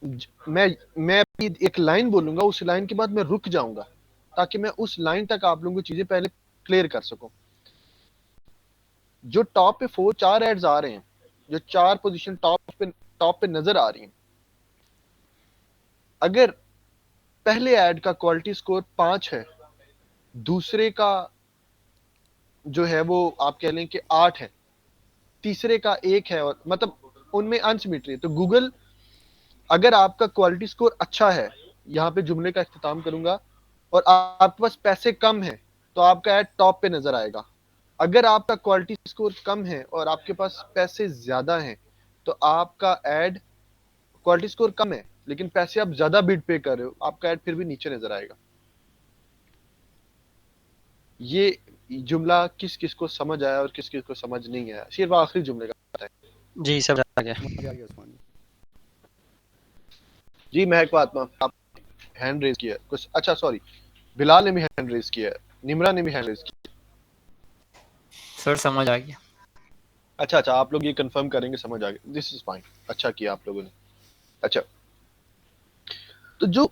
मैं अभी एक लाइन बोलूंगा, उस लाइन के बाद मैं रुक जाऊंगा ताकि मैं उस लाइन तक आप लोगों को चीजें पहले क्लियर कर सकूं। जो टॉप पे 4 एड्स आ रहे हैं, जो 4 पोजीशन टॉप पे नजर आ रही हैं, अगर पहले ऐड का क्वालिटी स्कोर 5 है, दूसरे का जो है वो आप कह लें कि 8 है, तीसरे का 1 है, और मतलब उनमें अनसिमेट्री है, तो गूगल, अगर आपका क्वालिटी स्कोर अच्छा है, यहां पे जुमले का इख्तिताम करूंगा, और आपके पास पैसे कम है, तो आपका ऐड टॉप पे नजर आएगा। अगर आपका क्वालिटी स्कोर कम है और आपके पास पैसे ज्यादा हैं, तो आपका ऐड, क्वालिटी स्कोर कम है लेकिन पैसे आप ज्यादा बिड पे कर रहे हो, आपका ऐड फिर भी नीचे नजर आएगा। ये जुमला किस किस को समझ आया और किस किस को समझ नहीं आया, सिर्फ आखिरी जुमले का है। जी सब आ गया। समझ आ गया उस्मान जी। जी महक फातिमा, आप हैंड रेज किया है कुछ, अच्छा सॉरी, बिलाल ने भी हैंड रेज किया है, निमरा ने भी हैंड रेज किया। सर समझ आ गया। अच्छा, आप लोग ये कंफर्म करेंगे समझ आ गया, दिस इज फाइन, अच्छा किया आप लोगों ने। अच्छा, तो जो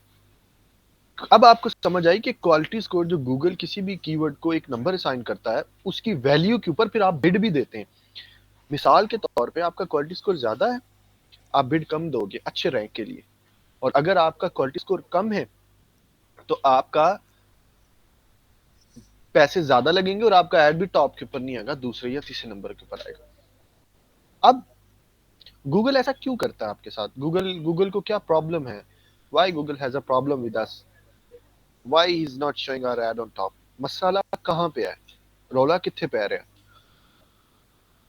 अब आपको समझ आई कि क्वालिटी स्कोर, जो गूगल किसी भी कीवर्ड को एक नंबर असाइन करता है, उसकी वैल्यू के ऊपर फिर आप बिड भी देते हैं। मिसाल के तौर पे आपका क्वालिटी स्कोर ज्यादा है, आप बिड कम दोगे अच्छे रैंक के लिए, और अगर आपका क्वालिटी स्कोर कम है तो आपका पैसे ज्यादा लगेंगे और आपका ऐड भी टॉप के ऊपर नहीं आएगा, दूसरे या तीसरे नंबर के ऊपर आएगा। अब गूगल ऐसा क्यों करता है आपके साथ? गूगल को क्या प्रॉब्लम है? Why Google has a problem with us? Why he is not showing our ad on top? मसाला कहां पे है? रोला किथे पै रहा है?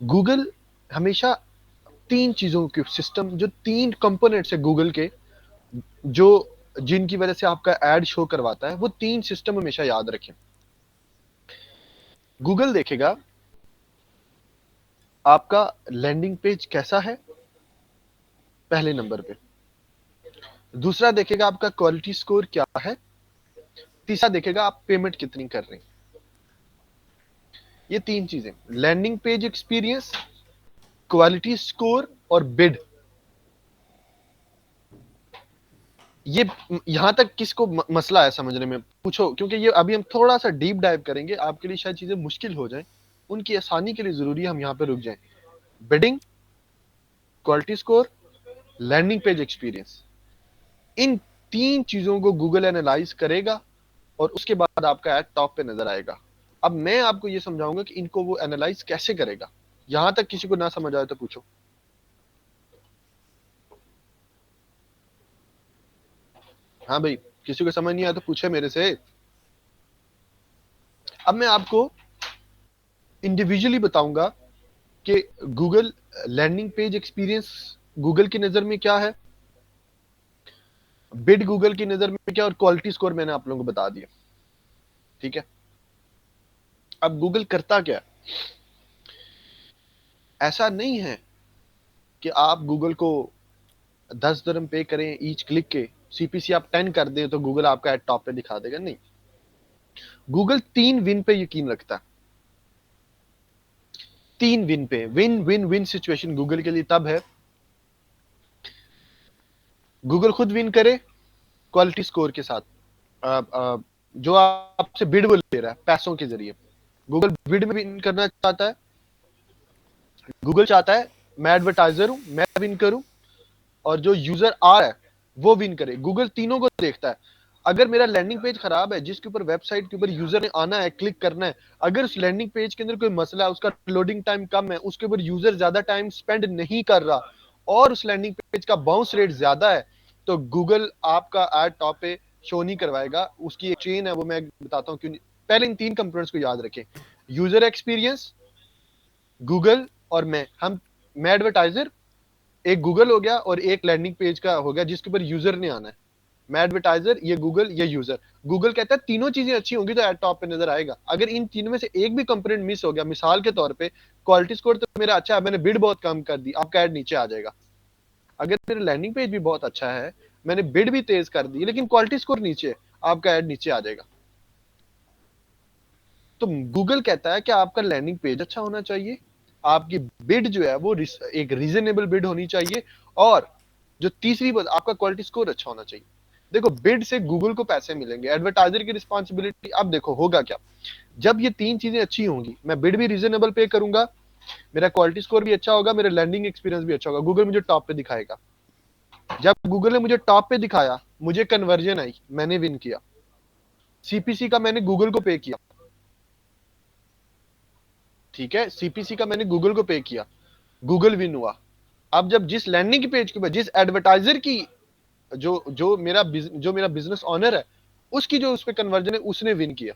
गूगल हमेशा 3 चीजों के सिस्टम, जो 3 कंपोनेंट्स है गूगल के, जो जिनकी वजह से आपका एड शो करवाता है, वो 3 सिस्टम हमेशा याद रखें। गूगल देखेगा आपका लैंडिंग पेज कैसा है, पहले नंबर पे। दूसरा देखेगा आपका क्वालिटी स्कोर क्या है। तीसरा देखेगा आप पेमेंट कितनी कर रहे हैं। ये 3 चीजें, landing page experience, quality score और बिड। ये यहां तक किसको मसला है समझने में, पूछो, क्योंकि ये अभी हम थोड़ा सा डीप डाइव करेंगे, आपके लिए शायद चीजें मुश्किल हो जाएं, उनकी आसानी के लिए जरूरी है हम यहां पे रुक जाएं। Bidding, quality score, landing page experience, इन 3 चीजों को गूगल एनालाइज करेगा और उसके बाद आपका ऐड टॉप पे नजर आएगा। अब मैं आपको ये समझाऊंगा कि इनको वो एनालाइज कैसे करेगा। यहां तक किसी को ना समझ आए तो पूछो। हाँ भाई, किसी को समझ नहीं आया तो पूछे मेरे से। अब मैं आपको इंडिविजुअली बताऊंगा कि Google landing page experience Google की नजर में क्या है, बिड गूगल की नजर में क्या, और क्वालिटी स्कोर मैंने आप लोगों को बता दिया। ठीक है, अब गूगल करता क्या? ऐसा नहीं है कि आप गूगल को 10 dirham पे करें ईच क्लिक के, सीपीसी आप 10 कर दें तो गूगल आपका एड टॉप पे दिखा देगा, नहीं। गूगल 3 विन पे यकीन रखता है। 3 विन पे, win win win situation Google के लिए तब है, गूगल खुद विन करे क्वालिटी स्कोर के साथ, जो आपसे बिड वो ले रहा है पैसों के जरिए, गूगल बिड में विन करना चाहता है। गूगल चाहता है मैं एडवर्टाइजर हूं, मैं विन करूं, और जो यूजर आ रहा है वो विन करे। गूगल तीनों को देखता है। अगर मेरा लैंडिंग पेज खराब है, जिसके ऊपर वेबसाइट के ऊपर यूजर ने आना है, क्लिक करना है, अगर उस लैंडिंग पेज के अंदर कोई मसला है, उसका लोडिंग टाइम कम है, उसके ऊपर यूजर ज्यादा टाइम स्पेंड नहीं कर रहा, और उस लैंडिंग पेज का बाउंस रेट ज्यादा है, तो गूगल आपका एड टॉप पे शो नहीं करवाएगा। उसकी एक चेन है, वो मैं बताता हूँ क्यों। पहले इन 3 कंपोनेंट्स को याद रखें, यूजर एक्सपीरियंस, गूगल और मैं एडवर्टाइजर, एक गूगल हो गया और एक लैंडिंग पेज का हो गया जिसके ऊपर यूजर ने आना है। मैं एडवर्टाइजर, ये गूगल, ये यूजर। गूगल कहता है तीनों चीजें अच्छी होंगी तो एड टॉप पे नजर आएगा। अगर इन तीनों में से एक भी कंपोनेंट मिस हो गया, मिसाल के तौर पे क्वालिटी स्कोर तो मेरा अच्छा है, मैंने बिड बहुत कम कर दी, आपका एड नीचे आ जाएगा। अगर मेरा लैंडिंग पेज भी बहुत अच्छा है, मैंने बिड भी तेज कर दी, लेकिन क्वालिटी स्कोर नीचे, आपका एड नीचे आ जाएगा। तो गूगल कहता है कि आपका लैंडिंग पेज अच्छा होना चाहिए, आपकी बिड जो है वो एक रीजनेबल बिड होनी चाहिए, और जो तीसरी बात, आपका क्वालिटी स्कोर अच्छा होना चाहिए। देखो बिड से गूगल को पैसे मिलेंगे, एडवर्टाइजर की रिस्पॉन्सिबिलिटी, अब देखो होगा क्या, जब ये तीन चीजें अच्छी होंगी, मैं बिड भी रीजनेबल पे करूंगा, मेरा क्वालिटी स्कोर भी अच्छा होगा, मेरा लैंडिंग एक्सपीरियंस भी अच्छा होगा, गूगल मुझे टॉप पे दिखाएगा। जब गूगल ने मुझे टॉप पे दिखाया, मुझे कन्वर्जन आई, मैंने विन किया, सीपीसी का मैंने गूगल को पे किया, ठीक है, सीपीसी का मैंने गूगल को पे किया, गूगल विन हुआ। अब जब जिस लैंडिंग पेज के ऊपर जिस एडवर्टाइजर की जो मेरा बिजनेस ऑनर है, उसकी जो उस पर कन्वर्जन है, उसने विन किया।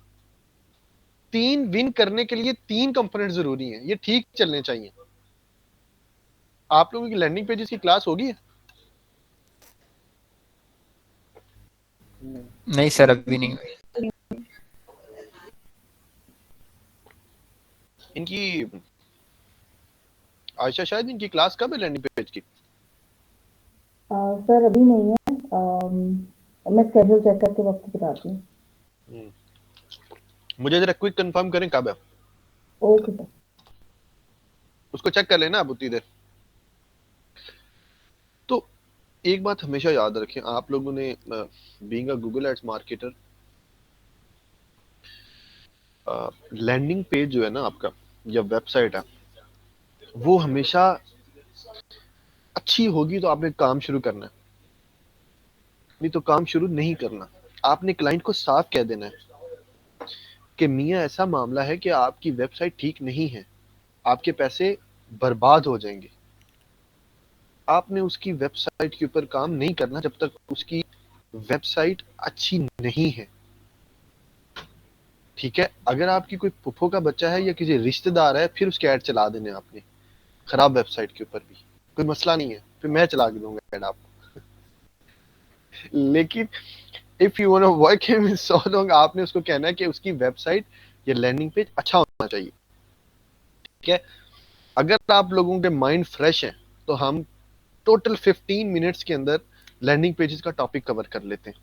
तीन विन करने के लिए तीन कंपोनेंट जरूरी हैं, ये ठीक चलने चाहिए। आप लोगों की लैंडिंग पेजेस की क्लास होगी? नहीं सर अभी नहीं हुई। इनकी आयशा, शायद इनकी क्लास कब है लैंडिंग पेज की? सर अभी नहीं है, मैं स्केड्यूल चेक करके वक्त बताती हूँ। मुझे जरा क्विक कंफर्म करें कब है। Okay sir. उसको चेक कर लेना आप उतनी देर। तो एक बात हमेशा याद रखें, आप लोगों ने being a Google ads marketer, landing page जो है ना आपका या वेबसाइट है, वो हमेशा अच्छी होगी तो आपने काम शुरू करना है, नहीं तो काम शुरू नहीं करना। आपने क्लाइंट को साफ कह देना है कि मियां ऐसा मामला है कि आपकी वेबसाइट ठीक नहीं है, आपके पैसे बर्बाद हो जाएंगे। आपने उसकी वेबसाइट के ऊपर काम नहीं करना जब तक उसकी वेबसाइट अच्छी नहीं है, ठीक है। अगर आपकी कोई पुप्पो का बच्चा है या किसी रिश्तेदार है, फिर उसके ऐड चला देने आपने खराब वेबसाइट के ऊपर भी, कोई मसला नहीं है, फिर मैं चला के दूंगा ऐड आपको। लेकिन if you want to work him in so long, आपने उसको कहना है कि उसकी वेबसाइट या लैंडिंग पेज अच्छा होना चाहिए, ठीक है। अगर आप लोगों के माइंड फ्रेश है तो हम टोटल 15 मिनट्स के अंदर लैंडिंग पेजेस का टॉपिक कवर कर लेते हैं,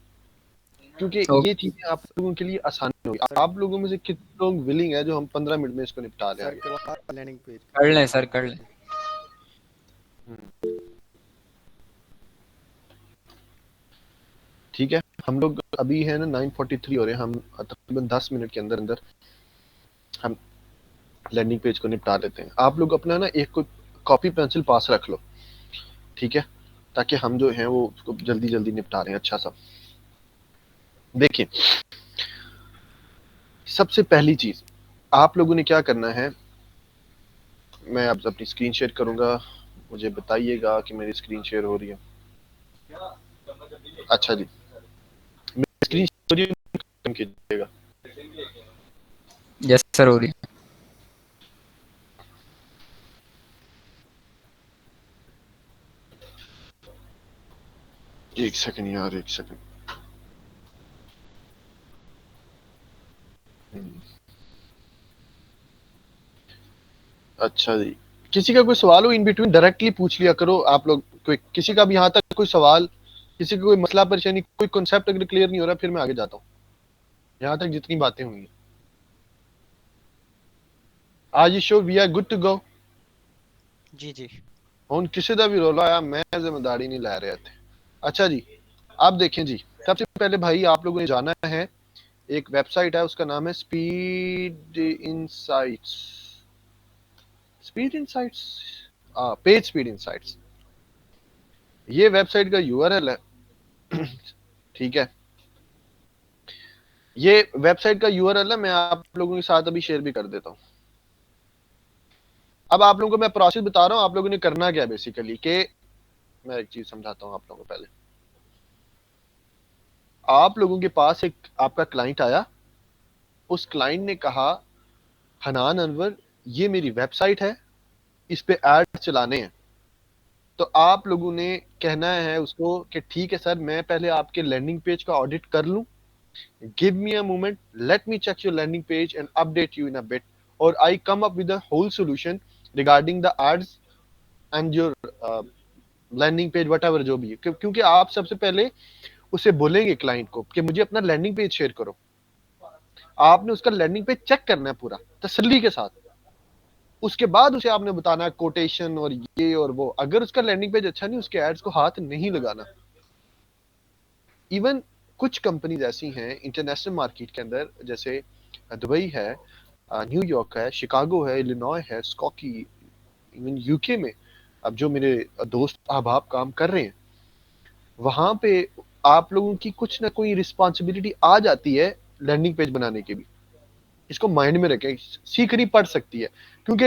क्योंकि ये चीजें आप लोगों के लिए आसान होगी। आप लोगों में से कितने लोग विलिंग है जो हम 15 मिनट में इसको निपटा लें? लैंडिंग पेज कर लें सर, कर लें। ठीक है, हम लोग अभी है ना 9:43 हो रहे हैं, हम तकरीबन 10 मिनट के अंदर अंदर हम लैंडिंग पेज को निपटा लेते हैं। आप लोग अपना ना एक कॉपी पेंसिल पास रख लो, ठीक है, ताकि हम जो है वो उसको जल्दी जल्दी निपटा रहे हैं अच्छा सा। देखिए, सबसे पहली चीज आप लोगों ने क्या करना है, मैं अब अपनी स्क्रीन शेयर करूंगा, मुझे बताइएगा कि मेरी स्क्रीन शेयर हो रही है। अच्छा जी, मेरी स्क्रीन शेयर हो रही है, कीजिएगा। यस सर हो रही है। एक सेकंड यार, एक सेकंड। अच्छा जी, किसी का कोई सवाल हो इन बिटवीन डायरेक्टली पूछ लिया करो आप लोग। कोई किसी का भी यहाँ तक कोई सवाल, किसी का कोई मसला परेशानी, कोई कॉन्सेप्ट अगर क्लियर नहीं हो रहा, फिर मैं आगे जाता हूँ। यहाँ तक जितनी बातें हुई, आज ये show we are good to go. जी जी ਹੁਣ ਕਿਸੇ ਦਾ भी रोला आया, मैं जिम्मेदारी नहीं ला रहे थे। अच्छा जी, आप देखें जी, सबसे पहले भाई आप लोगों ने जाना है, एक वेबसाइट है, उसका नाम है speed insights. Speed insights, page speed insights, ये वेबसाइट का यूआरएल है। ठीक है, ये वेबसाइट का यूआरएल है, मैं आप लोगों के साथ अभी शेयर भी कर देता हूँ। अब आप लोगों को मैं प्रोसेस बता रहा हूँ, आप लोगों ने करना क्या बेसिकली, कि मैं एक चीज समझाता हूँ आप लोगों को। पहले आप लोगों के पास एक आपका क्लाइंट आया, उस क्लाइंट ने कहा हनान अनवर ये मेरी वेबसाइट है, इस पे ऐड चलाने हैं। तो आप लोगों ने कहना है उसको कि ठीक है सर, मैं पहले आपके लैंडिंग पेज का ऑडिट कर लूं, give me a moment, let me check your landing page and update you in a bit, और I come up with a whole solution regarding the ads and your landing page whatever जो भी है। क्योंकि आप सबसे पहले उसे बोलेंगे क्लाइंट को कि मुझे अपना लैंडिंग पेज शेयर करो, आपने उसका लैंडिंग पेज चेक करना है पूरा तसल्ली के साथ। उसके बाद उसे आपने बताना है कोटेशन और ये और वो। अगर उसका लैंडिंग पेज अच्छा नहीं, उसके एड्स को हाथ नहीं लगाना। इवन कुछ कंपनीज ऐसी हैं इंटरनेशनल मार्केट के अंदर, जैसे दुबई है, न्यूयॉर्क है, शिकागो है, इलिनॉय है, स्कॉकी, इवन यूके में अब जो मेरे दोस्त अहबाब काम कर रहे हैं, वहां पे आप लोगों की कुछ ना कोई रिस्पॉन्सिबिलिटी आ जाती है लैंडिंग पेज बनाने की भी। इसको माइंड में रखें, सीखनी पड़ सकती है, क्योंकि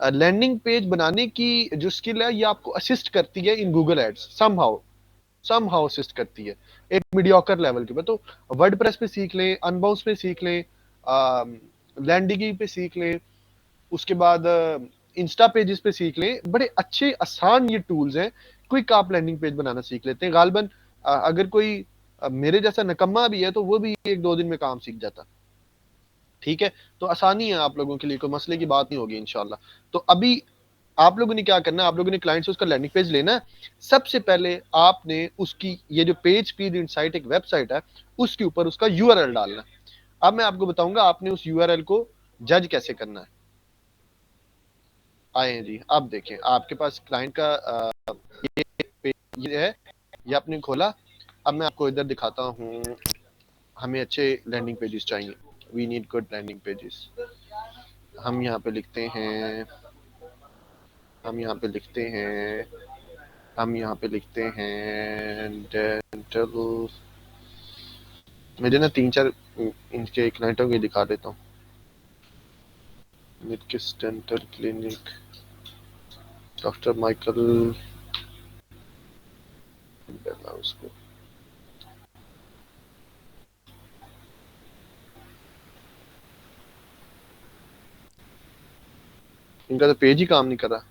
लैंडिंग पेज बनाने की जो स्किल है ये आपको असिस्ट करती है in Google ads, somehow assist करती है एक मीडियोकर लेवल के ऊपर। तो वर्डप्रेस पे सीख लें, अनबाउंस पे सीख लें, लैंडिंग पे सीख लें, उसके बाद इंस्टा पेजेस पे सीख लें। बड़े अच्छे आसान ये टूल्स हैं, क्विक आप लैंडिंग पेज बनाना सीख लेते हैं। गालबन अगर कोई मेरे जैसा नकम्मा भी है तो वो भी 1-2 दिन में काम सीख जाता। ठीक है, तो आसानी है आप लोगों के लिए, कोई मसले की बात नहीं होगी इंशाल्लाह। तो अभी आप लोगों ने क्या करना है, आप लोगों ने क्लाइंट से उसका लैंडिंग पेज लेना है। सबसे पहले आपने उसकी ये जो पेज स्पीड इनसाइट एक वेबसाइट है, उसके ऊपर उसका यूआरएल डालना है। अब मैं आपको बताऊंगा आपने उस यूआरएल को जज कैसे करना है। आए हैं जी, अब देखें आपके पास क्लाइंट का ये है, ये आपने खोला। अब मैं आपको इधर दिखाता हूँ, हमें अच्छे लैंडिंग पेजेस चाहिए, we need good landing pages. हम यहाँ पे लिखते हैं, हम यहाँ पे लिखते हैं, हम यहाँ पे लिखते हैं डेंटल। मुझे ना 3-4 इनके क्लाइंटों के दिखा देता हूँ। मिडकिस डेंटल क्लिनिक, डॉक्टर माइकल, उसको इनका तो पेज ही काम नहीं कर रहा।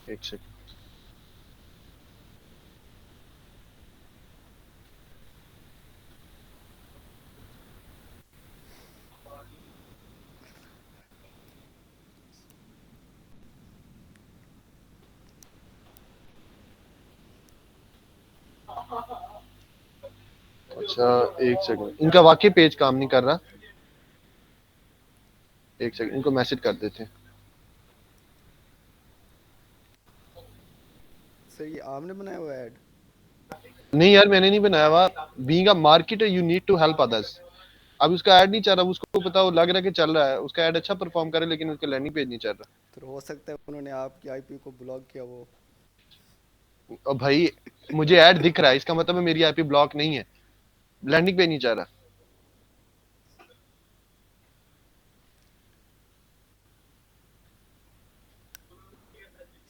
एक सेकंड, अच्छा एक सेकंड, इनका वाकई पेज काम नहीं कर रहा। एक सेकंड, इनको मैसेज कर देते हैं। सर ये आपने बनाया हुआ ऐड? नहीं यार, मैंने नहीं बनाया हुआ। Being a marketer you need to help others. अब उसका ऐड नहीं चल रहा, उसको पता, वो लग रहा है कि चल रहा है, उसका ऐड अच्छा परफॉर्म करे, लेकिन उसका लैंडिंग पेज नहीं चल रहा। तो हो सकता है उन्होंने आपकी आईपी को ब्लॉक किया वो। और भाई मुझे ऐड दिख रहा है, इसका मतलब है मेरी आईपी ब्लॉक नहीं है, लैंडिंग पेज नहीं चल रहा।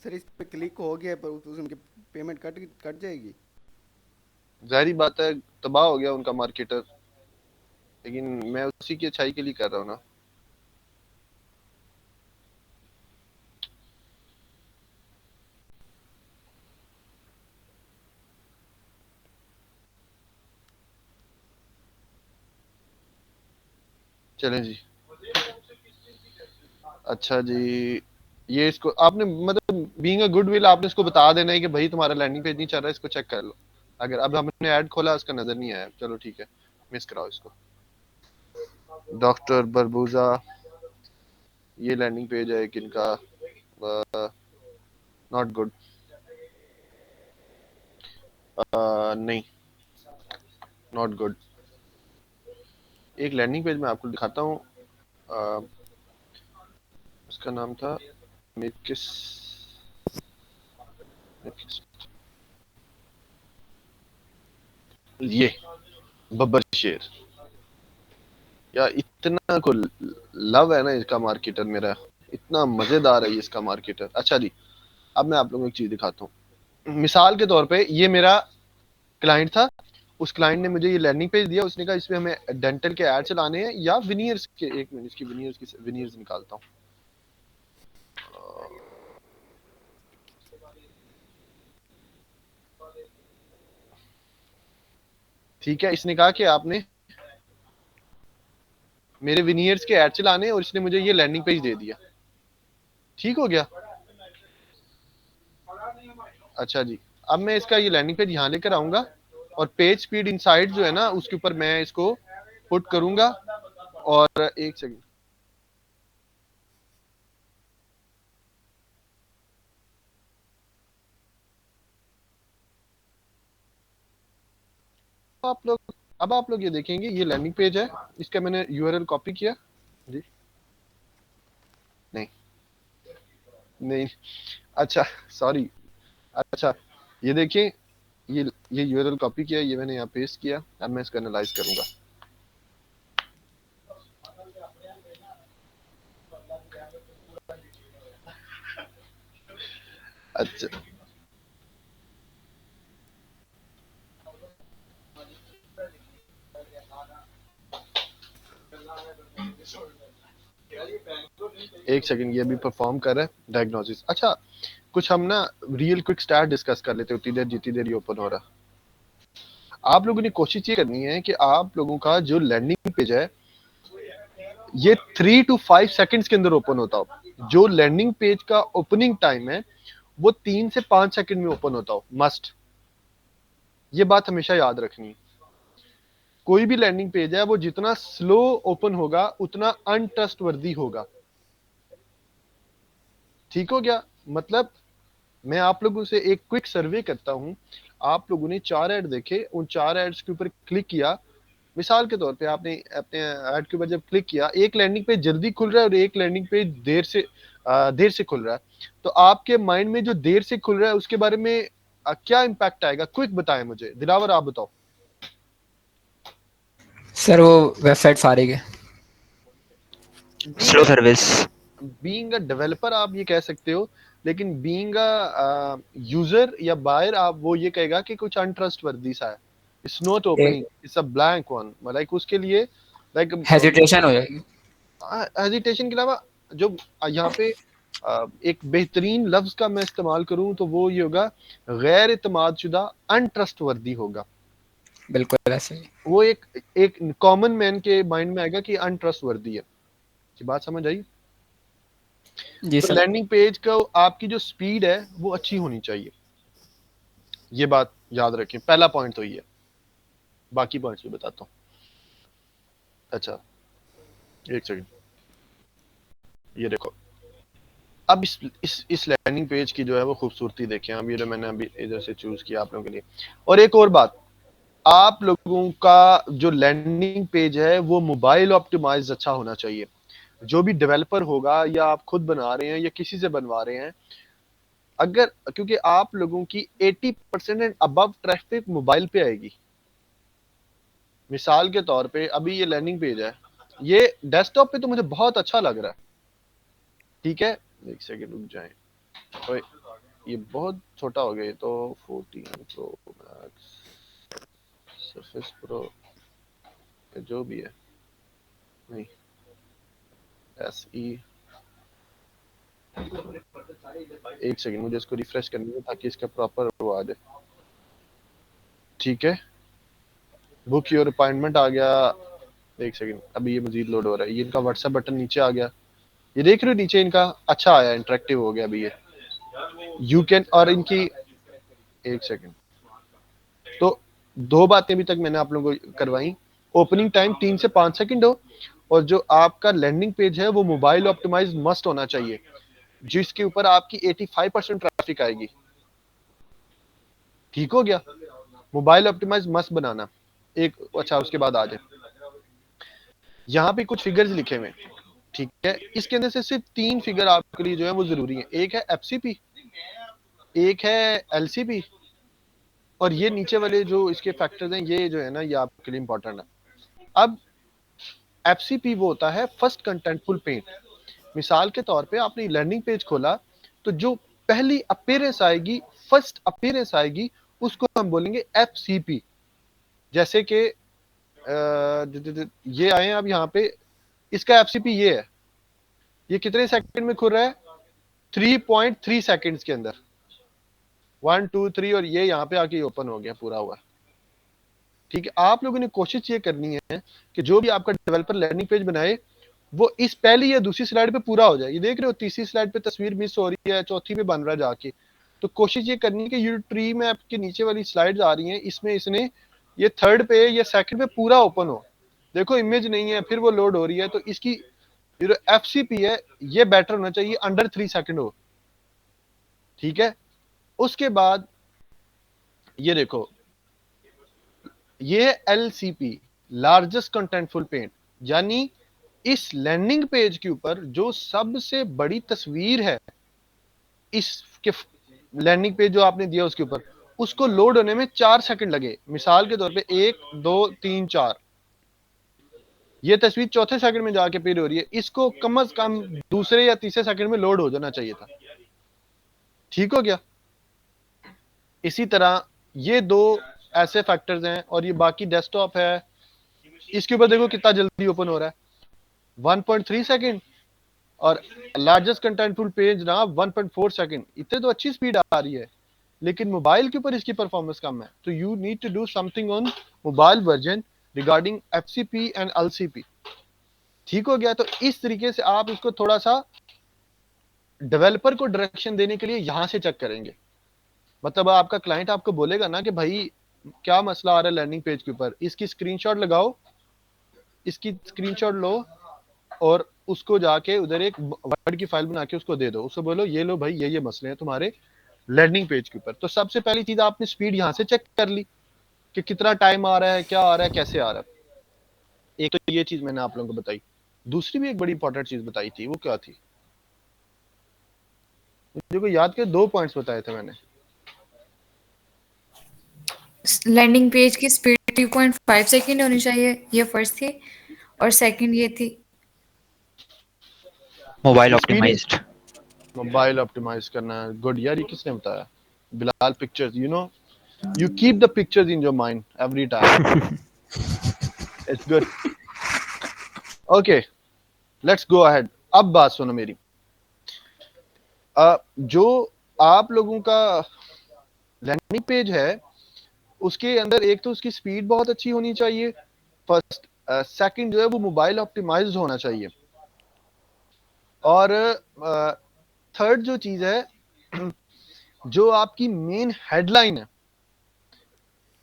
सर इस पे क्लिक हो गया पर उस उनकी पेमेंट कट कट जाएगी। जाहिर बात है तबाह हो गया उनका मार्केटर, लेकिन मैं उसी की अच्छाई के लिए कर रहा हूँ ना। चलें जी, अच्छा जी, ये इसको आपने मतलब बीइंग अ गुड विल आपने इसको बता देना है कि भाई तुम्हारा लैंडिंग पेज नहीं चल रहा है, इसको चेक कर लो। अगर अब हमने ऐड खोला उसका नजर नहीं आया, चलो ठीक है, मिस कराओ इसको। डॉक्टर बरबूजा, ये लैंडिंग पेज है किनका, नॉट गुड, नहीं, नॉट गुड। एक लैंडिंग पेज मैं आपको दिखाता हूँ, उसका नाम था मिकिस, ये बब्बर शेर। या इतना को लव है ना इसका मार्केटर मेरा, इतना मजेदार है ये इसका मार्केटर। अच्छा जी, अब मैं आप लोगों को एक चीज दिखाता हूँ। मिसाल के तौर पे ये मेरा क्लाइंट था, उस क्लाइंट ने मुझे ये लैंडिंग पेज दिया, उसने कहा इसमें हमें डेंटल के ऐड चलाने हैं या विनियर्स के। एक मिनट, इसकी विनियर्स निकालता हूँ। ठीक है, इसने कहा कि आपने मेरे विनियर्स के ऐड चलाने हैं और इसने मुझे ये लैंडिंग पेज दे दिया। ठीक हो गया। अच्छा जी, अब मैं इसका ये लैंडिंग पेज यहाँ लेकर आऊंगा और पेज स्पीड इनसाइड जो है ना उसके ऊपर मैं इसको पुट करूंगा। और एक सेकंड, आप लोग ये देखेंगे, ये लैंडिंग पेज है, इसका मैंने यूआरएल कॉपी किया जी। नहीं नहीं, अच्छा सॉरी, अच्छा ये देखिए, ये यूआरएल कॉपी किया, ये मैंने यहाँ पेस्ट किया। अब मैं इसको एनालाइज करूंगा। अच्छा एक सेकंड, ये अभी परफॉर्म कर रहा है डायग्नोसिस। अच्छा कुछ हम ना रियल क्विक स्टार्ट डिस्कस कर लेते हैं, उतनी देर जितनी देर ये ओपन हो रहा। आप लोगों ने कोशिश ये करनी है कि आप लोगों का जो लैंडिंग पेज है ये 3 to 5 सेकंड्स के अंदर ओपन होता हो। जो लैंडिंग पेज का ओपनिंग टाइम है वो 3 से 5 सेकंड में ओपन होता हो, मस्ट। ये बात हमेशा याद रखनी है। कोई भी लैंडिंग पेज है वो जितना स्लो ओपन होगा उतना अनट्रस्टवर्दी होगा। ठीक हो गया? मतलब मैं आप लोगों से एक क्विक सर्वे करता हूं। आप लोगों ने 4 ऐड देखे, उन 4 एड्स के ऊपर क्लिक किया। मिसाल के तौर पे आपने अपने ऐड के ऊपर जब क्लिक किया, एक लैंडिंग पेज जल्दी खुल रहा है और एक लैंडिंग पेज देर से खुल रहा है। तो आपके माइंड में जो देर से खुल रहा है उसके बारे में क्या इम्पैक्ट आएगा? क्विक बताएं मुझे। दिलावर आप बताओ। सर वो वेबसाइट सारे के slow service. Being a developer आप ये कह सकते हो, लेकिन बीइंग अ यूजर या बायर आप वो ये कहेगा कि कुछ अनट्रस्टवर्दी सा है। It's not opening, it's a blank one. Like उसके लिए लाइक हेजिटेशन हो जाएगी। हेजिटेशन के अलावा जो यहाँ पे एक बेहतरीन लफ्ज का मैं इस्तेमाल करूं तो वो ये होगा, गैर इत्माद शुदा, अनट्रस्टवर्दी होगा। बिल्कुल ऐसे ही। वो एक कॉमन मैन के माइंड में आएगा कि अनट्रस्टवर्दी है। ये बात समझ आई? जी तो सर। लैंडिंग पेज का आपकी जो स्पीड है वो अच्छी होनी चाहिए। ये बात याद रखें, पहला पॉइंट तो ये है। बाकी पॉइंट्स भी बताता हूँ। अच्छा एक सेकंड, ये देखो। अब इस लैंडिंग पेज की जो है वो खूबसूरती देखें। अब ये जो मैंने अभी इधर से चूज किया आप लोगों के लिए। और एक और बात, आप लोगों का जो लैंडिंग पेज है वो मोबाइल ऑप्टिमाइज अच्छा होना चाहिए। जो भी डेवलपर होगा या आप खुद बना रहे हैं या किसी से बनवा रहे हैं, अगर क्योंकि आप लोगों की 80% एंड अबव ट्रैफिक मोबाइल पे आएगी। मिसाल के तौर पे अभी ये लैंडिंग पेज है, ये डेस्कटॉप पे तो मुझे बहुत अच्छा लग रहा है, ठीक है। एक सेकंड रुक जाएं। ओए ये बहुत छोटा हो गया, ये तो 14 प्रो मैक्स सरफेस प्रो जो भी है, नहीं एसई। एक सेकंड मुझे इसको रिफ्रेश करनी है ताकि इसका प्रॉपर वो आ जाए। ठीक है, बुक योर अपॉइंटमेंट आ गया। एक सेकंड, अभी ये मजीद लोड हो रहा है। ये इनका व्हाट्सएप बटन नीचे आ गया, ये देख रहे हो नीचे इनका अच्छा आया, इंटरेक्टिव हो गया अभी ये। यू कैन, और इनकी एक सेकंड, तो 2 बातें अभी तक मैंने आप लोगों को करवाई। ओपनिंग टाइम 3 से 5 सेकंड हो, और जो आपका लैंडिंग पेज है वो मोबाइल ऑप्टिमाइज मस्ट होना चाहिए, जिसके ऊपर आपकी 85% ट्रैफिक आएगी। ठीक हो गया? मोबाइल ऑप्टिमाइज मस्ट बनाना एक। अच्छा उसके बाद आ जाए, यहाँ पे कुछ फिगर्स लिखे हुए, ठीक है। इसके अंदर से सिर्फ 3 फिगर आपके लिए जो है वो जरूरी है। एक है एफसीपी, एक है एलसीपी, और ये नीचे वाले जो इसके फैक्टर्स हैं ये जो है ना ये आपके लिए इंपॉर्टेंट है। अब एफसीपी वो होता है फर्स्ट कंटेंटफुल पेंट। मिसाल के तौर पे आपने लैंडिंग पेज खोला तो जो पहली अपीयरेंस आएगी, फर्स्ट अपीयरेंस आएगी, उसको हम बोलेंगे एफसीपी। जैसे कि ये आए अब यहाँ पे, इसका एफसीपी ये है। ये कितने सेकंड में खुल रहा है? 3.3 सेकंड्स के अंदर, 1 2 3, और ये यहाँ पे आके ओपन हो गया, पूरा हुआ। ठीक है, आप लोगों ने कोशिश ये करनी है कि जो भी आपका डेवलपर लैंडिंग पेज बनाए वो इस पहली या दूसरी स्लाइड पे पूरा हो जाए। ये देख रहे हो तीसरी स्लाइड पे तस्वीर मिस हो रही है, चौथी पे बन रहा है जाके। तो कोशिश ये करनी है कि ये ट्री मैप के नीचे वाली स्लाइड्स आ रही हैं, इसमें इसने ये थर्ड पे या सेकंड पे पूरा ओपन हो। देखो इमेज नहीं है, फिर वो लोड हो रही है, तो इसकी जो एफसीपी है ये बेटर होना चाहिए, अंडर 3 सेकंड हो। ठीक है, उसके बाद ये देखो, ये एलसीपी, लार्जेस्ट कंटेंटफुल पेंट, यानी इस लैंडिंग पेज के ऊपर जो सबसे बड़ी तस्वीर है इसके लैंडिंग पेज जो आपने दिया उसके ऊपर, उसको लोड होने में 4 सेकंड लगे। मिसाल के तौर पे 1 2 3 4, ये तस्वीर चौथे सेकंड में जाके पेज हो रही है, इसको कम से कम दूसरे या तीसरे सेकंड में लोड हो जाना चाहिए था। ठीक हो गया। इसी तरह ये दो ऐसे फैक्टर्स हैं, और ये बाकी डेस्कटॉप है, इसके ऊपर देखो कितना जल्दी ओपन हो रहा है, 1.3 सेकंड, और लार्जेस्ट कंटेंटफुल पेज ना 1.4 सेकंड। इतने तो अच्छी स्पीड आ रही है, लेकिन मोबाइल के ऊपर इसकी परफॉर्मेंस कम है। तो you need to do something on mobile version regarding FCP and LCP. ठीक हो गया। तो इस तरीके से आप इसको थोड़ा सा डेवलपर को डायरेक्शन देने के लिए यहां से चेक करेंगे। मतलब आपका क्लाइंट आपको बोलेगा ना कि भाई क्या मसला आ रहा है लैंडिंग पेज के ऊपर, इसकी स्क्रीनशॉट लगाओ, इसकी स्क्रीनशॉट लो, और उसको जाके उधर एक वर्ड की फाइल बना के उसको दे दो, उसको बोलो ये लो भाई, ये मसले हैं तुम्हारे लैंडिंग पेज के ऊपर। तो सबसे पहली चीज आपने स्पीड यहां से चेक कर ली कि कितना टाइम आ रहा है, क्या आ रहा है, कैसे आ रहा है। एक तो ये चीज मैंने आप लोगों को बताई। दूसरी भी एक बड़ी इंपॉर्टेंट चीज बताई थी, वो क्या थी मुझे को याद के 2 पॉइंट्स बताए थे मैंने। लैंडिंग पेज की स्पीड 2.5 सेकेंड होनी चाहिए, ये फर्स्ट थी। और सेकंड ये थी mobile speed optimised. Mobile optimise करना है। गुड यार, ये किसने बताया? Bilal pictures, you know, you keep the pictures in your mind every time. It's good. Okay, let's go ahead. अब बात सुनो मेरी। जो आप लोगों का लैंडिंग पेज है उसके अंदर एक तो उसकी स्पीड बहुत अच्छी होनी चाहिए, फर्स्ट। सेकंड जो है वो मोबाइल ऑप्टिमाइज्ड होना चाहिए। और थर्ड जो चीज है, जो आपकी मेन हेडलाइन है,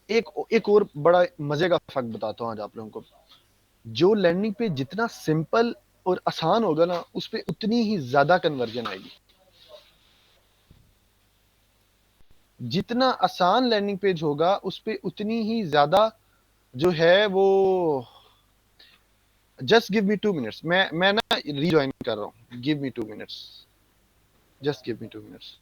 एक और बड़ा मजे का फैक्ट बताता हूं आज आप लोगों को। जो लैंडिंग पेज जितना सिंपल और आसान होगा ना, उस पर उतनी ही ज्यादा कन्वर्जन आएगी। जितना आसान लैंडिंग पेज होगा उस पर उतनी ही ज्यादा जो है वो। जस्ट गिव मी 2 मिनट्स, मैं ना रीजॉइन कर रहा हूँ। Give me 2 minutes, just give me 2 minutes.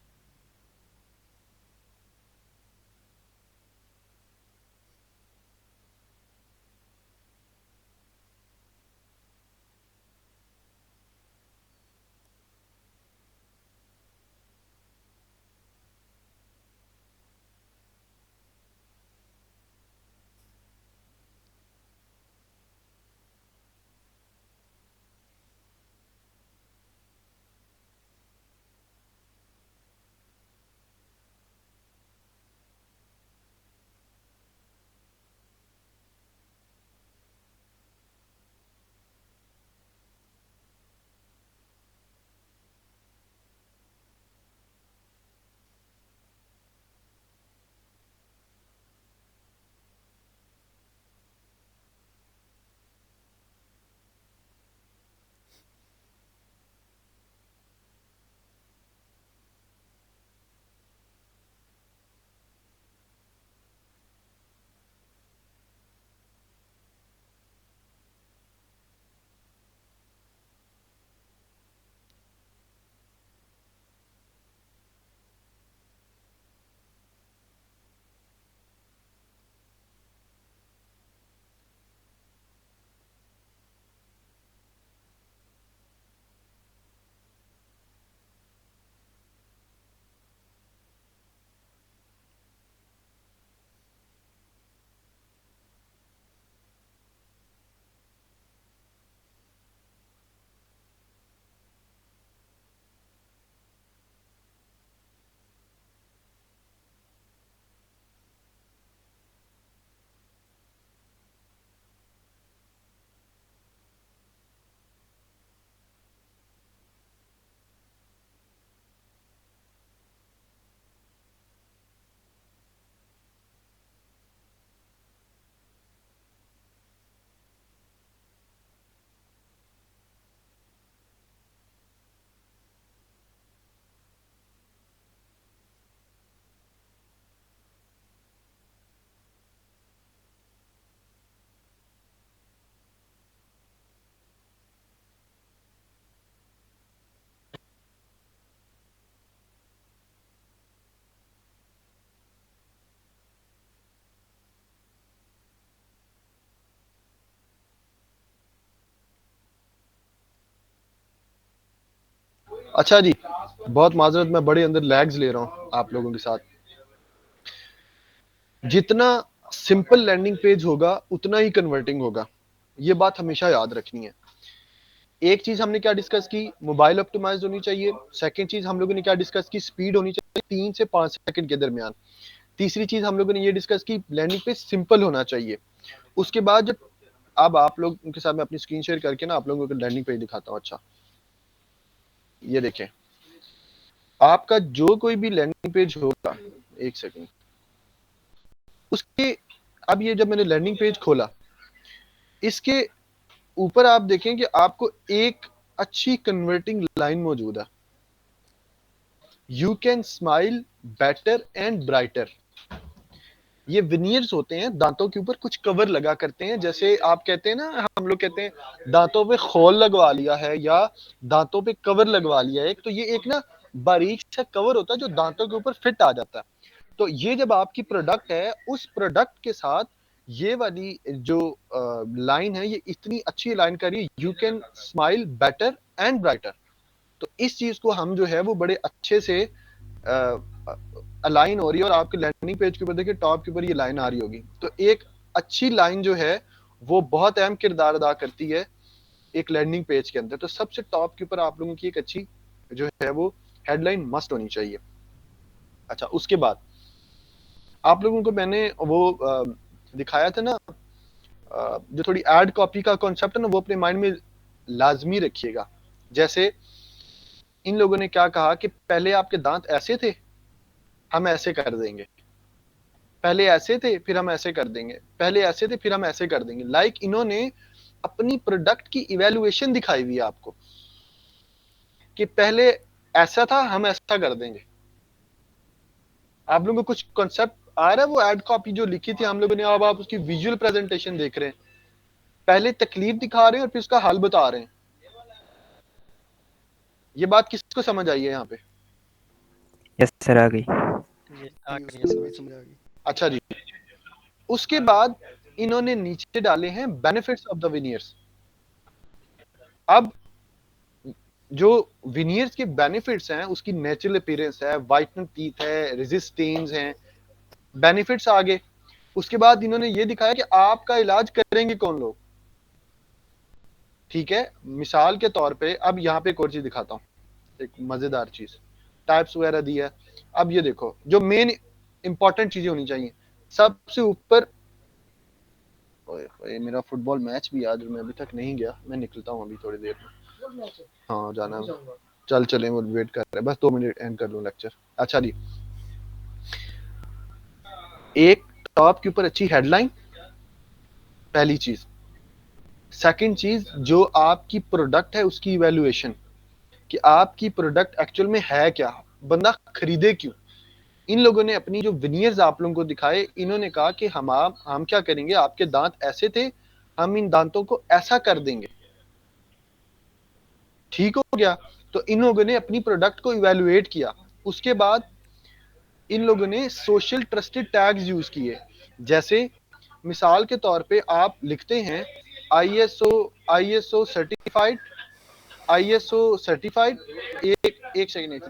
अच्छा जी, बहुत माजरत, मैं बड़े अंदर लैग्स ले रहा हूँ आप लोगों के साथ। जितना सिंपल लैंडिंग पेज होगा उतना ही कन्वर्टिंग होगा, ये बात हमेशा याद रखनी है। एक चीज हमने क्या डिस्कस की, मोबाइल ऑप्टिमाइज होनी चाहिए। सेकंड चीज हम लोगों ने क्या डिस्कस की, स्पीड होनी चाहिए 3 से 5 सेकंड के दरमियान। तीसरी चीज हम लोगों ने ये डिस्कस की, लैंडिंग पेज सिंपल होना चाहिए। उसके बाद जब अब आप लोग उनके साथ मैं अपनी स्क्रीन शेयर करके ना आप लोगों को लैंडिंग पेज दिखाता हूँ। अच्छा ये देखें, आपका जो कोई भी लैंडिंग पेज होगा, एक सेकंड, उसके अब ये जब मैंने लैंडिंग पेज खोला, इसके ऊपर आप देखें कि आपको एक अच्छी कन्वर्टिंग लाइन मौजूद है, you can smile better and brighter. ये विनियर्स होते हैं, दांतों के ऊपर कुछ कवर लगा करते हैं। जैसे आप कहते हैं ना, हम लोग कहते हैं दांतों पे खोल लगवा लिया है या दांतों पे कवर लगवा लिया है एक, तो ये एक ना बारीक सा कवर होता है जो दांतों के ऊपर फिट आ जाता है। तो ये जब आपकी प्रोडक्ट है, उस प्रोडक्ट के साथ ये वाली जो लाइन है, ये इतनी अच्छी लाइन करी, you can smile better and brighter. तो इस चीज को हम जो है वो बड़े अच्छे से अलाइन हो रही है, और आपके लैंडिंग पेज के ऊपर देखिए टॉप के ऊपर ये लाइन आ रही होगी। तो एक अच्छी लाइन जो है वो बहुत अहम किरदार अदा करती है एक लैंडिंग पेज के अंदर। तो सबसे टॉप के ऊपर आप लोगों की एक अच्छी जो है वो हेडलाइन मस्ट होनी चाहिए। अच्छा, उसके बाद आप लोगों को मैंने वो दिखाया था ना, जो थोड़ी एड कॉपी का कॉन्सेप्ट है ना, वो अपने माइंड में लाजमी रखिएगा। जैसे इन लोगों ने क्या कहा कि पहले आपके दांत ऐसे थे, हम ऐसे कर देंगे, पहले ऐसे थे फिर हम ऐसे कर देंगे, पहले ऐसे थे फिर हम ऐसे कर देंगे। लाइक इन्होंने अपनी प्रोडक्ट की इवैल्यूएशन दिखाई हुई है आपको कि पहले ऐसा था, हम ऐसा कर देंगे। आप लोगों को कुछ कॉन्सेप्ट आ रहा है? वो एड कॉपी जो लिखी थी हम लोगों ने, अब आप उसकी विजुअल प्रेजेंटेशन देख रहे हैं, पहले तकलीफ दिखा रहे हैं और फिर उसका हल बता रहे हैं। ये बात किसको समझ आई है यहाँ पे? यस सर, आ गई। समझ आ गई। अच्छा जी, उसके बाद इन्होंने नीचे डाले हैं बेनिफिट्स ऑफ द विनियर्स। अब जो विनियर्स के बेनिफिट्स हैं, उसकी नेचुरल अपीयरेंस है, व्हाइटनिंग टीथ है, रेजिस्ट स्टेन्स हैं, बेनिफिट्स आगे। उसके बाद इन्होंने ये दिखाया कि आपका इलाज करेंगे कौन लोग। ठीक है, मिसाल के तौर पे अब यहाँ पे एक और चीज दिखाता हूँ, एक मजेदार चीज, टाइप्स वगैरह दी है। अब ये देखो जो मेन इंपॉर्टेंट चीजें होनी चाहिए, सबसे ऊपर मेरा फुटबॉल मैच भी आज मैं अभी तक नहीं गया, मैं निकलता हूँ अभी थोड़ी देर में। हाँ जाना है, चल चले, वो वेट कर रहे हैं, बस 2 मिनट एंड कर लूँ लेक्चर। अच्छा जी, एक टॉप के ऊपर अच्छी हेडलाइन, पहली चीज। सेकंड चीज, जो आपकी प्रोडक्ट है उसकी इवैल्यूएशन, कि आपकी प्रोडक्ट एक्चुअल में है क्या, बंदा खरीदे क्यों। इन लोगों ने अपनी जो विनियर्स आप लोगों को दिखाए, इन्होंने कहा कि हम क्या करेंगे, आपके दांत ऐसे थे, हम इन दांतों को ऐसा कर देंगे। ठीक हो गया। तो इन लोगों ने अपनी प्रोडक्ट को इवैल्यूएट किया। उसके बाद इन लोगों ने सोशल ट्रस्टेड टैग्स यूज किए। जैसे मिसाल के तौर पे आप लिखते हैं आईएसओ सर्टिफाइड, आईएसओ सर्टिफाइड, एक सेकंड।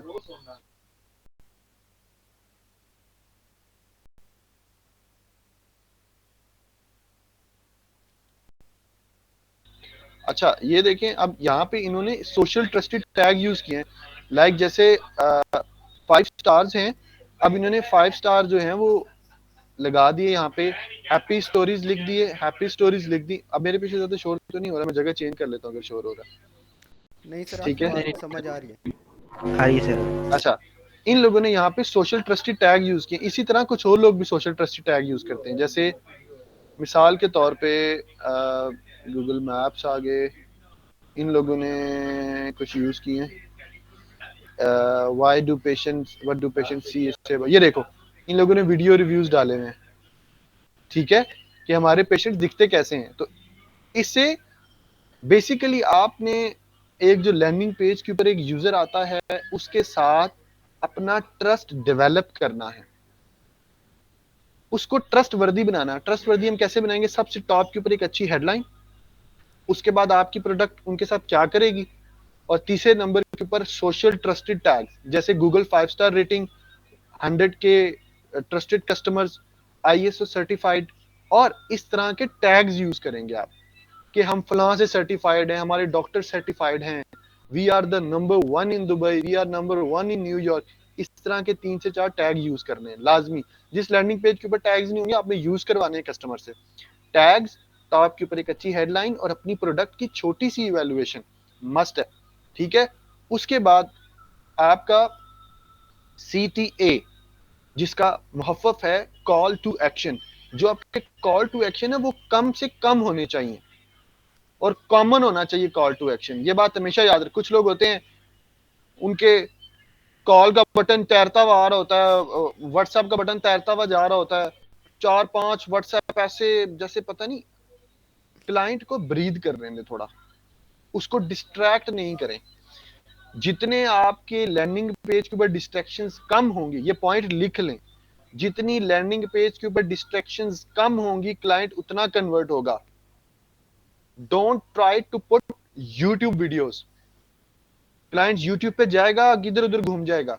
अच्छा ये देखें, अब यहाँ पे इन्होंने सोशल ट्रस्टेड टैग यूज किए हैं। लाइक जैसे 5 स्टार्स हैं, अब इन्होंने 5 स्टार जो हैं वो लगा दिए यहाँ पे, हैप्पी स्टोरीज लिख दिए, हैप्पी स्टोरीज लिख दी। अब मेरे पीछे ज्यादा शोर तो नहीं हो रहा, मैं जगह चेंज कर लेता हूँ अगर शोर हो रहा है। नहीं सर, ठीक आपकी है, बात समझ आ रही है। आ रही है सर। अच्छा, इन लोगों ने यहाँ पे सोशल ट्रस्टेड टैग यूज किए। इसी तरह कुछ और लोग भी सोशल ट्रस्टेड टैग यूज करते हैं। जैसे मिसाल के तौर पे गूगल मैप्स आगे, इन लोगों ने कुछ यूज किए हैं, व्हाट डू पेशेंट्स सी, ये देखो इन लोगों ने वीडियो रिव्यूज डाले हुए हैं, ठीक है, कि हमारे पेशेंट्स दिखते कैसे हैं। तो इससे बेसिकली आपने एक जो लैंडिंग पेज के ऊपर एक यूजर आता है, उसके साथ अपना ट्रस्ट डेवलप करना है, उसको ट्रस्ट वर्दी बनाना है। ट्रस्ट वर्दी हम कैसे बनाएंगे? सबसे टॉप के ऊपर एक अच्छी हेडलाइन, उसके बाद आपकी प्रोडक्ट उनके साथ क्या करेगी, और तीसरे नंबर के ऊपर सोशल ट्रस्टेड टैग्स, जैसे गूगल 5 स्टार रेटिंग, 100 के ट्रस्टेड कस्टमर्स, ISO सर्टिफाइड, और इस तरह के टैग्स यूज करेंगे आप कि हम फलां से सर्टिफाइड हैं, हमारे डॉक्टर सर्टिफाइड हैं, we are the number 1 in Dubai, we are number 1 in New York. इस तरह के 3 से 4 टैग यूज करने हैं लाजमी। जिस लैंडिंग पेज के ऊपर टैग्स नहीं होंगे आपने यूज करवाने हैं कस्टमर से टैग्स। टॉप के ऊपर एक अच्छी हेडलाइन और अपनी प्रोडक्ट की छोटी सी इवैल्यूएशन मस्ट है, ठीक है। उसके बाद आपका CTA, जिसका मुहफ़्फ़फ़ है कॉल टू एक्शन। जो आपके कॉल टू एक्शन है वो कम से कम होने चाहिए और कॉमन होना चाहिए कॉल टू एक्शन। ये बात हमेशा याद रखें। कुछ लोग होते हैं उनके कॉल का बटन तैरता हुआ आ रहा होता है, व्हाट्सएप का बटन तैरता हुआ जा रहा होता है, 4-5 व्हाट्सएप ऐसे, जैसे पता नहीं, क्लाइंट को ब्रीद कर रहे हैं, थोड़ा उसको डिस्ट्रैक्ट नहीं करें। जितने आपके लैंडिंग पेज के ऊपर डिस्ट्रैक्शंस कम होंगी, ये पॉइंट लिख लें, जितनी लैंडिंग पेज के ऊपर डिस्ट्रैक्शंस कम होंगी क्लाइंट उतना कन्वर्ट होगा। Don't try to put YouTube videos, client YouTube पे जाएगा किधर उधर घूम जाएगा।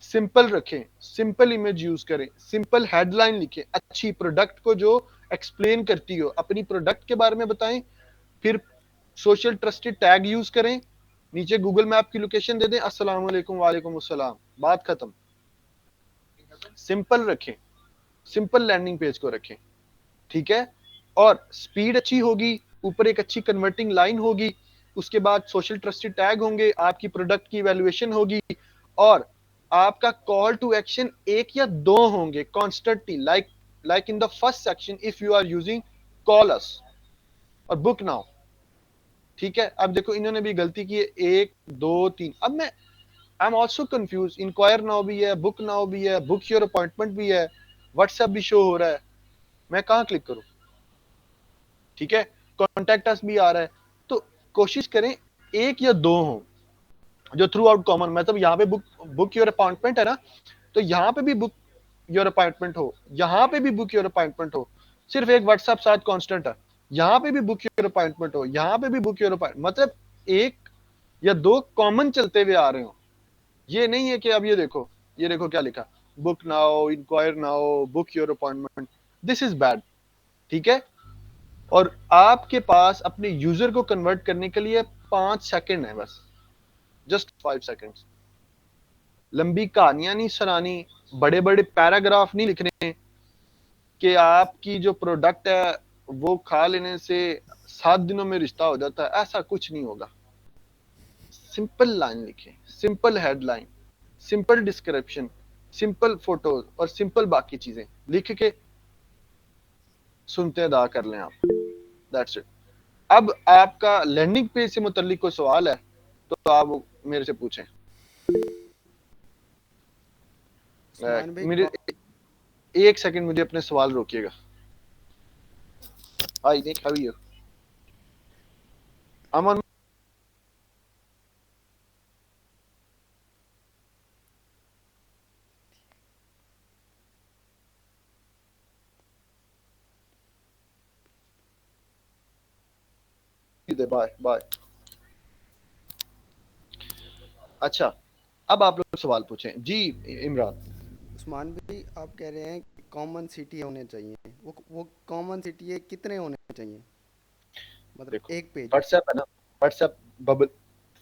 सिंपल रखें, सिंपल इमेज यूज करें, सिंपल हेडलाइन लिखें, अच्छी प्रोडक्ट को जो एक्सप्लेन करती हो, अपनी प्रोडक्ट के बारे में बताएं, फिर सोशल ट्रस्टेड टैग यूज करें, नीचे गूगल मैप की लोकेशन दे दें, अस्सलाम वालेकुम, वालेकुम अस्सलाम, बात खत्म। सिंपल रखें, सिंपल लैंडिंग पेज को रखें, ठीक है। और स्पीड अच्छी होगी, ऊपर एक अच्छी कन्वर्टिंग लाइन होगी, उसके बाद सोशल ट्रस्टेड टैग होंगे, आपकी प्रोडक्ट की इवैल्यूएशन होगी, और आपका कॉल टू एक्शन 1 या 2 होंगे constantly, like in the first section if you are using call us और बुक नाउ, ठीक है। अब देखो इन्होंने भी गलती की है, 1 2 3। अब मैं I am also confuse, inquire now भी है, बुक नाउ भी है, बुक योर अपॉइंटमेंट भी है, व्हाट्सएप भी शो हो रहा है, मैं कहाँ क्लिक करूं, ठीक है। कॉन्टेक्ट अस भी आ रहा है। तो कोशिश करें 1 या 2 हो जो थ्रू आउट कॉमन, मतलब यहाँ पे बुक योर अपॉइंटमेंट है ना, तो यहाँ पे भी बुक योर अपॉइंटमेंट हो, यहाँ पे भी बुक योर अपॉइंटमेंट हो, सिर्फ एक व्हाट्सएप साथ कांस्टेंट है, यहाँ पे भी बुक योर अपॉइंटमेंट हो, यहाँ पे भी बुक योर अपॉइंटमेंट, मतलब 1 या 2 कॉमन चलते हुए आ रहे हो। ये नहीं है कि अब ये देखो क्या लिखा, book now, inquire now, book your appointment, this is bad, ठीक है। और आपके पास अपने यूजर को कन्वर्ट करने के लिए 5 सेकंड है बस, जस्ट 5 सेकंड्स। लंबी कहानियां नहीं सुनानी, बड़े बड़े पैराग्राफ नहीं लिखने कि आपकी जो प्रोडक्ट है वो खा लेने से 7 दिनों में रिश्ता हो जाता है, ऐसा कुछ नहीं होगा। सिंपल लाइन लिखें, simple headline, simple description, simple photos और सिंपल बाकी चीजें लिख के सुनते अदा कर लें आप, दैट्स इट। अब आपका लैंडिंग पेज से मुतल्लिक कोई सवाल है तो आप मेरे से पूछें। मेरे 1 सेकंड मुझे अपने सवाल रोकिएगा। Hi Nick, how are you? I'm on bye bye. अच्छा, अब आप लोग सवाल पूछें जी। इमरान, उस्मान भाई, आप कह रहे हैं कि कॉमन सिटी होने चाहिए, वो कॉमन सिटी है, कितने होने चाहिए, मतलब देखो एक पेज? व्हाट्सएप है ना, व्हाट्सएप बबल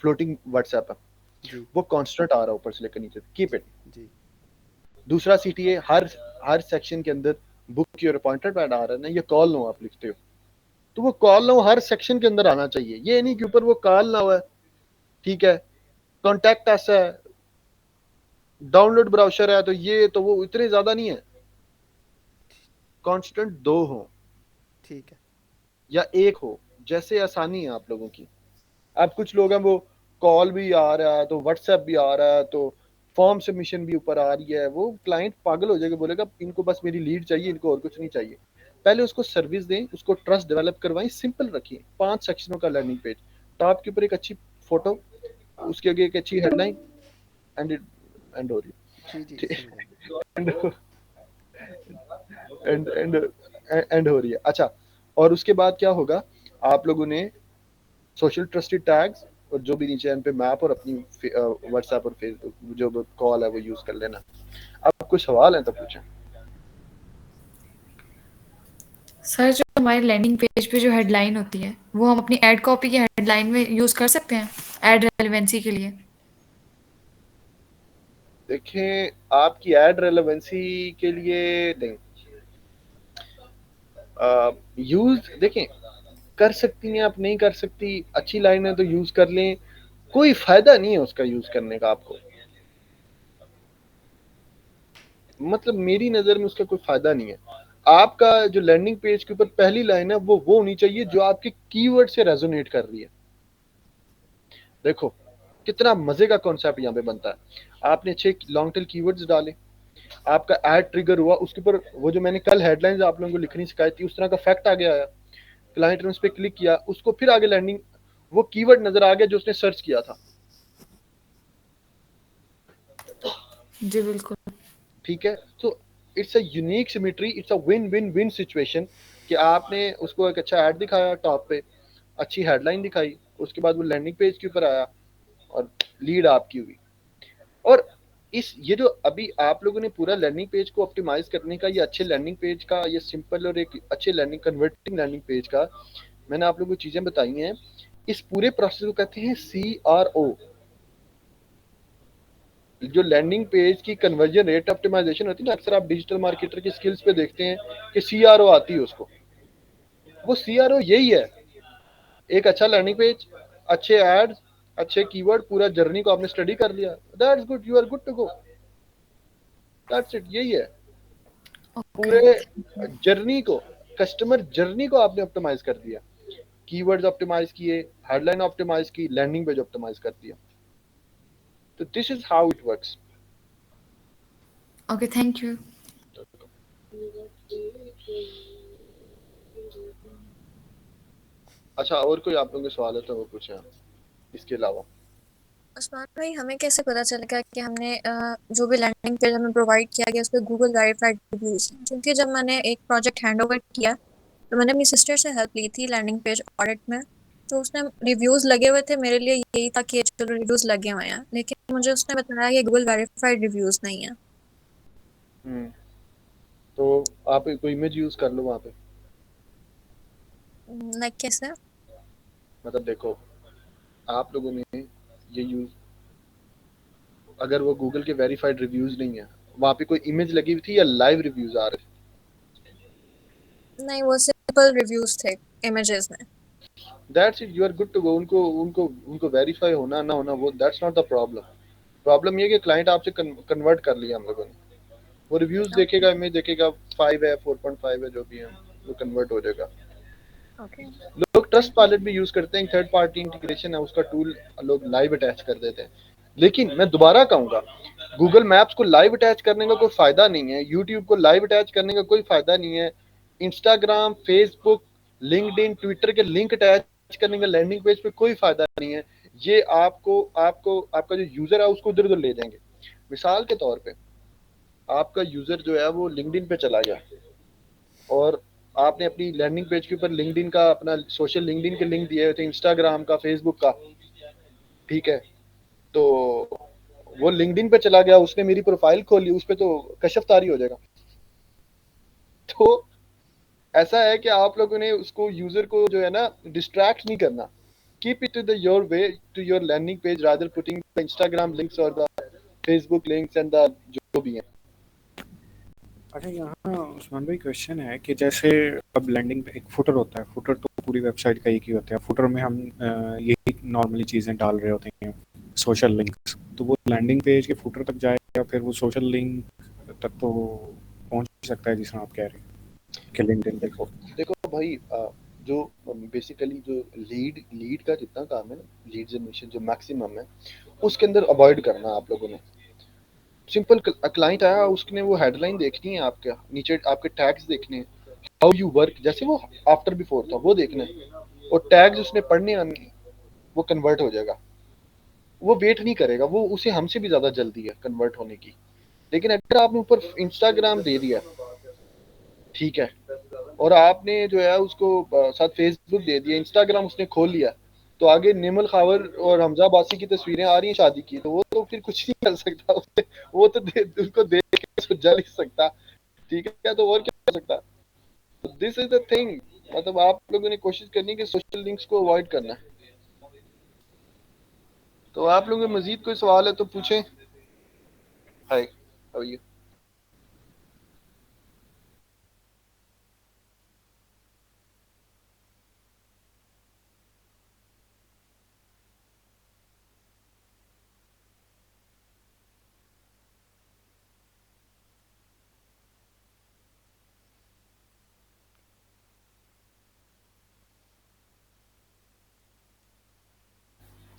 फ्लोटिंग व्हाट्सएप है, जी वो कांस्टेंट आ रहा है ऊपर से लेकर नीचे, कीप इट। जी। दूसरा CTA हर सेक्शन के अंदर बुक योर अपॉइंटमेंट आ रहा है ना, ये कॉल नो आप लिखते हो, तो वो कॉल नो हर सेक्शन के अंदर आना चाहिए, ये नहीं कि ऊपर वो कॉल ना हुआ है, ठीक है। कॉन्टैक्ट ऐसा है, डाउनलोड ब्राउजर है, तो ये तो वो इतने ज्यादा नहीं है, कांस्टेंट 2 हो ठीक है। या 1 हो, जैसे आसानी है आप लोगों की। अब कुछ लोग हैं वो कॉल भी आ रहा है तो व्हाट्सएप भी आ रहा है तो फॉर्म सबमिशन भी ऊपर आ रही है, वो क्लाइंट पागल हो जाएगा, बोलेगा इनको बस मेरी लीड चाहिए, इनको और कुछ नहीं चाहिए। पहले उसको सर्विस दें, उसको ट्रस्ट डेवलप करवाएं, सिंपल रखिए। 5 सेक्शनों का लैंडिंग पेज, टॉप के ऊपर एक अच्छी फोटो, उसके आगे एक अच्छी हेडलाइन, एंड हो रही जी जी, ठीक समझ गया। एंड हो रही है। अच्छा, और उसके बाद क्या होगा, आप लोगों ने सोशल ट्रस्टेड टैग्स और जो भी नीचे पे मैप और अपनी व्हाट्सएप और फेसबुक जो कॉल है वो यूज कर लेना। अब कुछ सवाल है तो पूछें। सर जो हमारी लैंडिंग पेज पे जो हेडलाइन होती है वो हम अपनी एड कॉपी की हेडलाइन में यूज कर सकते हैं एड रेलेवेंसी के लिए? देखें, आपकी एड रेलेवेंसी के लिए नहीं, यूज देखें कर सकती हैं आप, नहीं कर सकती, अच्छी लाइन है तो यूज कर लें, कोई फायदा नहीं है उसका यूज करने का आपको, मतलब मेरी नजर में उसका कोई फायदा नहीं है। आपका जो लैंडिंग पेज के ऊपर पहली लाइन है वो होनी चाहिए जो आपके कीवर्ड से रेजोनेट कर रही है। देखो कितना मजे का कॉन्सेप्ट यहाँ पे बनता है। आपने 6 लॉन्ग टेल कीवर्ड्स डाले, आपका एड ट्रिगर हुआ, उसके ऊपर वो जो मैंने कल हेडलाइंस आप लोगों को लिखनी सिखाई थी उस तरह का फैक्ट आ गया है, क्लाइंट ने उस पर क्लिक किया, उसको फिर आगे लैंडिंग वो कीवर्ड नजर आ गया जो उसने सर्च किया था। जी बिल्कुल। ठीक है, तो it's a unique symmetry, it's a win win win situation कि आपने उसको एक अच्छा ऐड दिखाया टॉप पे, अच्छी हेडलाइन दिखाई, उसके बाद वो लैंडिंग पेज के ऊपर आया और लीड आपकी हुई। और इस ये जो अभी आप लोगों ने पूरा लैंडिंग पेज को ऑप्टिमाइज करने का, ये अच्छे लैंडिंग पेज का, ये सिंपल और एक अच्छे लैंडिंग कन्वर्टिंग लैंडिंग पेज का मैंने आप लोगों को चीजें बताई हैं। इस पूरे प्रोसेस को कहते हैं CRO। जो लैंडिंग पेज की कन्वर्जन रेट ऑप्टिमाइजेशन होती है ना, अक्सर आप डिजिटल मार्केटर की स्किल्स पे देखते हैं कि CRO आती है उसको, वो CRO यही है, एक अच्छा लैंडिंग पेज, अच्छे एड्स, अच्छे कीवर्ड, पूरा जर्नी को आपने स्टडी कर लिया, that's good, you are good to go, that's it, यही है। पूरे जर्नी को, कस्टमर जर्नी को आपने ऑप्टिमाइज कर दिया, कीवर्ड्स ऑप्टिमाइज किए, हेडलाइन ऑप्टिमाइज की, लैंडिंग पेज ऑप्टिमाइज कर दिया। तो this is how it works. Okay, thank you. अच्छा, और कोई आप लोगों के सवाल है तो वो पूछें इसके अलावा। उस्मान भाई, हमें कैसे पता चलेगा कि हमने जो भी लैंडिंग पेज हमें प्रोवाइड किया गया उस पर गूगल वेरीफाइड रिव्यूज? क्योंकि जब मैंने एक प्रोजेक्ट हैंड ओवर किया तो मैंने अपनी सिस्टर से हेल्प ली थी लैंडिंग पेज ऑडिट में, तो उसने रिव्यूज लगे हुए थे, मेरे लिए यही था कि चलो रिव्यूज लगे हुए हैं, लेकिन मुझे उसने बताया कि गूगल वेरीफाइड रिव्यूज नहीं है। तो आप कोई इमेज यूज कर लो वहां पे। लाइक कैसे? मतलब देखो, आप लोगों ने ये यूज, अगर वो गूगल के वेरीफाइड रिव्यूज नहीं है, वहां पे कोई इमेज लगी हुई थी या लाइव रिव्यूज आ रहे थे? नहीं, वो सिंपल रिव्यूज थे इमेजेस में। That's it, you are good to go. उनको उनको उनको वेरीफाई होना ना होना वो that's not the problem. Problem ये कि क्लाइंट आपसे कन्वर्ट कर लिया हम लोगों ने, वो रिव्यूज देखेगा, इमेज देखेगा, 5 है 4.5 है जो भी है, वो कन्वर्ट हो जाएगा। ओके। लोग ट्रस्ट पायलट भी यूज करते हैं, थर्ड पार्टी इंटीग्रेशन है उसका टूल, लोग लाइव अटैच कर देते हैं। लेकिन मैं दोबारा कहूंगा, गूगल मैप्स को लाइव अटैच करने का कोई फायदा नहीं है, यूट्यूब को लाइव अटैच करने का कोई फायदा नहीं है, इंस्टाग्राम, फेसबुक, लिंक्डइन, ट्विटर के लिंक अटैच करने का लैंडिंग पेज पे कोई फायदा नहीं है। ये आपको आपको आपका जो यूजर है उसको इधर उधर ले जाएंगे। मिसाल के तौर पे आपका यूजर जो है वो लिंक्डइन पे चला गया और आपने अपनी लैंडिंग पेज के ऊपर लिंक्डइन का अपना सोशल लिंक्डइन के लिंक दिए हुए थे, इंस्टाग्राम का, फेसबुक का, ठीक है, तो वो लिंक्डइन पे चला गया, उसने मेरी प्रोफाइल खोली, उस पे तो कशफतारी हो जाएगा। तो ऐसा है कि आप लोगों ने उसको, यूजर को जो है ना, डिस्ट्रैक्ट नहीं करना, keep it to the your way to your landing page rather putting the Instagram links और the Facebook links and the जो भी है। अच्छा, यहाँ उस्मान भाई क्वेश्चन है कि जैसे अब लैंडिंग पे एक फुटर होता है, फुटर तो पूरी वेबसाइट का एक ही होता है, फुटर में हम यही नॉर्मली चीज़ें डाल रहे होते हैं, सोशल लिंक्स, तो वो लैंडिंग पेज के फुटर तक जाएगा, फिर वो सोशल लिंक तक तो पहुँच सकता है, जिसमें आप कह रहे हैं कि लिंक्डइन देखो। देखो भाई, जो बेसिकली जो लीड का जितना काम है ना, लीड जनरेशन जो मैक्सिमम है, उसके अंदर अवॉइड करना आप लोगों ने। सिंपल, क्लाइंट आया, उसने वो हेडलाइन देखनी है, आपके नीचे आपके टैग्स देखने हैं, हाउ यू वर्क, जैसे वो आफ्टर बिफोर था वो देखना है, और टैग्स उसने पढ़ने आने, वो कन्वर्ट हो जाएगा, वो वेट नहीं करेगा, वो उसे हमसे भी ज्यादा जल्दी है कन्वर्ट होने की। लेकिन अगर आपने ऊपर इंस्टाग्राम दे दिया, ठीक है, और आपने जो है उसको साथ फेसबुक दे दिया, इंस्टाग्राम उसने खोल लिया, तो आगे निमल खावर और हमजा बासी की तस्वीरें आ रही हैं शादी की, तो वो तो फिर कुछ नहीं कर सकता वो तो उनको देख के तो जल ही सकता, ठीक है, तो और क्या कर सकता। दिस इज द थिंग, मतलब आप लोगों ने कोशिश करनी है कि सोशल लिंक्स को अवॉइड करना है। तो आप लोगों में मजीद कोई सवाल है तो पूछें। हाय, हाउ आर यू?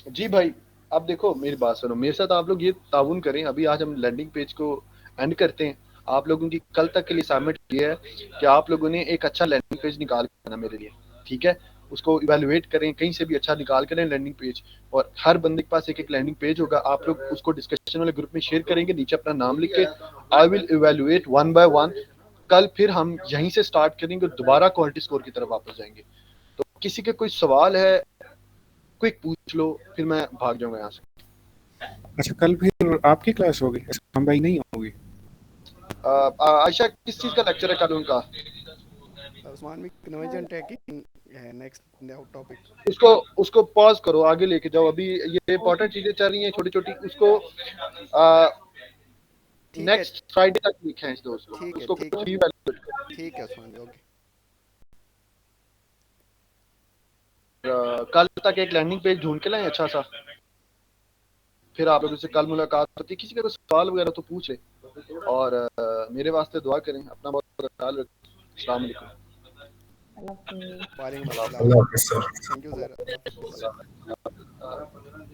जी भाई, अब देखो मेरी बात सुनो, मेरे साथ आप लोग ये ताउन करें। अभी आज हम लैंडिंग पेज को एंड करते हैं। आप लोगों की कल तक के लिए असाइनमेंट ये है कि आप लोगों ने एक अच्छा लैंडिंग पेज निकाल के आना मेरे लिए, ठीक है। उसको इवेलुएट करें, कहीं से भी अच्छा निकाल करें लैंडिंग पेज, और हर बंदे के पास एक एक लैंडिंग पेज होगा। आप लोग उसको डिस्कशन वाले ग्रुप में शेयर करेंगे, नीचे अपना नाम लिख के। I will evaluate one by one. कल फिर हम यहीं से स्टार्ट करेंगे और दोबारा क्वालिटी स्कोर की तरफ वापस जाएंगे। तो किसी के कोई सवाल है, क्विक पूछ लो, फिर मैं भाग जाऊंगा यहाँ से। अच्छा, कल फिर आपकी क्लास होगी, हम भाई नहीं होगी? आयशा, किस चीज का लेक्चर है कल उनका? उस्मान भी कन्वर्जन टैगिंग है नेक्स्ट टॉपिक। उसको उसको पॉज करो, आगे लेके जाओ। अभी ये इंपॉर्टेंट चीजें चल रही हैं छोटी छोटी, उसको ठीक है नेक्स्ट फ्राइडे तक लिखें इस दोस्त को, ठीक है उसको ठीक है evaluate करो। ठीक है उस्मान जी, ओके। कल तक एक लैंडिंग पेज ढूंढ के लाएं अच्छा सा, फिर आप लोगों से कल मुलाकात होती है। किसी का कोई सवाल वगैरह तो पूछ ले, और मेरे वास्ते दुआ करें। अपना बहुत ख्याल रखें। अस्सलाम वालेकुम। अल्लाह हाफिज़। वालेकुम अल्लाह अस्सलाम, थैंक यू सर। हाफ़िज़।